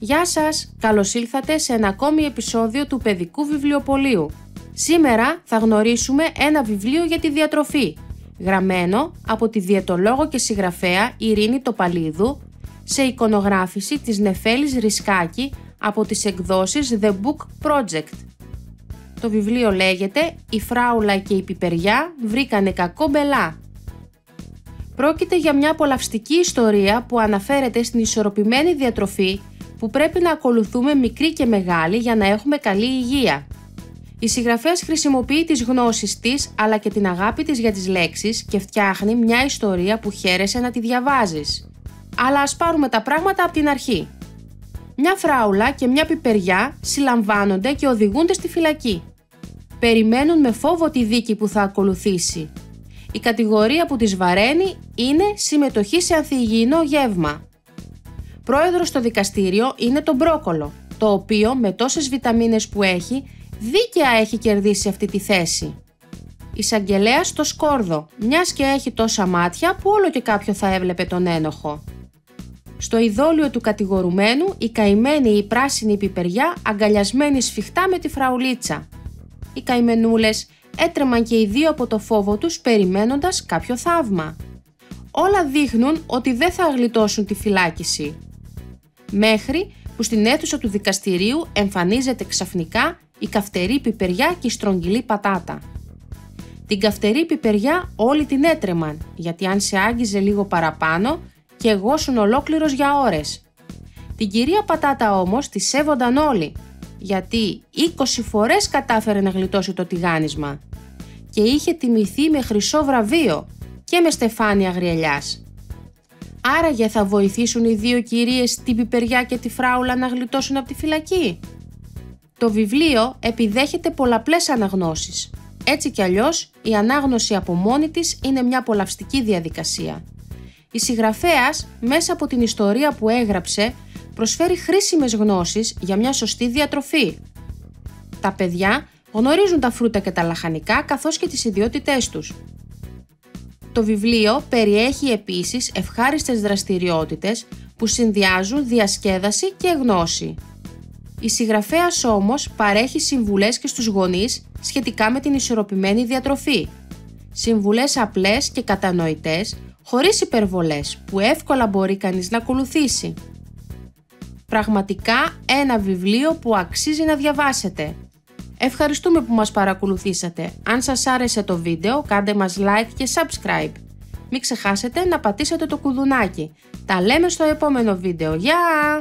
Γεια σας! Καλώς ήλθατε σε ένα ακόμη επεισόδιο του Παιδικού Βιβλιοπωλείου. Σήμερα θα γνωρίσουμε ένα βιβλίο για τη διατροφή, γραμμένο από τη διαιτολόγο και συγγραφέα Ειρήνη Τοπαλίδου, σε εικονογράφηση της Νεφέλης Ρισκάκη από τις εκδόσεις The Book Project. Το βιβλίο λέγεται «Η φράουλα και η πιπεριά βρήκανε κακό μπελά». Πρόκειται για μια απολαυστική ιστορία που αναφέρεται στην ισορροπημένη διατροφή που πρέπει να ακολουθούμε μικρή και μεγάλη για να έχουμε καλή υγεία. Η συγγραφέας χρησιμοποιεί τις γνώσεις της αλλά και την αγάπη της για τις λέξεις και φτιάχνει μια ιστορία που χαίρεσαι να τη διαβάζεις. Αλλά ας πάρουμε τα πράγματα από την αρχή. Μια φράουλα και μια πιπεριά συλλαμβάνονται και οδηγούνται στη φυλακή. Περιμένουν με φόβο τη δίκη που θα ακολουθήσει. Η κατηγορία που τις βαραίνει είναι συμμετοχή σε ανθυγιεινό γεύμα. Πρόεδρος στο δικαστήριο είναι το μπρόκολο, το οποίο με τόσες βιταμίνες που έχει, δίκαια έχει κερδίσει αυτή τη θέση. Εισαγγελέας το σκόρδο, μιας και έχει τόσα μάτια που όλο και κάποιο θα έβλεπε τον ένοχο. Στο ειδόλιο του κατηγορουμένου, η καημένη η πράσινη πιπεριά αγκαλιασμένη σφιχτά με τη φραουλίτσα. Οι καημενούλες έτρεμαν και οι δύο από το φόβο τους περιμένοντας κάποιο θαύμα. Όλα δείχνουν ότι δεν θα γλιτώσουν τη φυλάκιση. Μέχρι που στην αίθουσα του δικαστηρίου εμφανίζεται ξαφνικά η καυτερή πιπεριά και η στρογγυλή πατάτα. Την καυτερή πιπεριά όλοι την έτρεμαν, γιατί αν σε άγγιζε λίγο παραπάνω και εγώσουν ολόκληρος για ώρες. Την κυρία πατάτα όμως τη σέβονταν όλοι, γιατί 20 φορές κατάφερε να γλιτώσει το τηγάνισμα και είχε τιμηθεί με χρυσό βραβείο και με στεφάνι αγριελιάς. Άραγε θα βοηθήσουν οι δύο κυρίες την πιπεριά και τη φράουλα να γλιτώσουν από τη φυλακή? Το βιβλίο επιδέχεται πολλαπλές αναγνώσεις. Έτσι κι αλλιώς η ανάγνωση από μόνη της είναι μια απολαυστική διαδικασία. Η συγγραφέας μέσα από την ιστορία που έγραψε προσφέρει χρήσιμες γνώσεις για μια σωστή διατροφή. Τα παιδιά γνωρίζουν τα φρούτα και τα λαχανικά καθώς και τις ιδιότητές τους. Το βιβλίο περιέχει επίσης ευχάριστες δραστηριότητες που συνδυάζουν διασκέδαση και γνώση. Η συγγραφέας όμως παρέχει συμβουλές και στους γονείς σχετικά με την ισορροπημένη διατροφή. Συμβουλές απλές και κατανοητές, χωρίς υπερβολές, που εύκολα μπορεί κανείς να ακολουθήσει. Πραγματικά ένα βιβλίο που αξίζει να διαβάσετε. Ευχαριστούμε που μας παρακολουθήσατε. Αν σας άρεσε το βίντεο, κάντε μας like και subscribe. Μην ξεχάσετε να πατήσετε το κουδουνάκι. Τα λέμε στο επόμενο βίντεο. Γεια!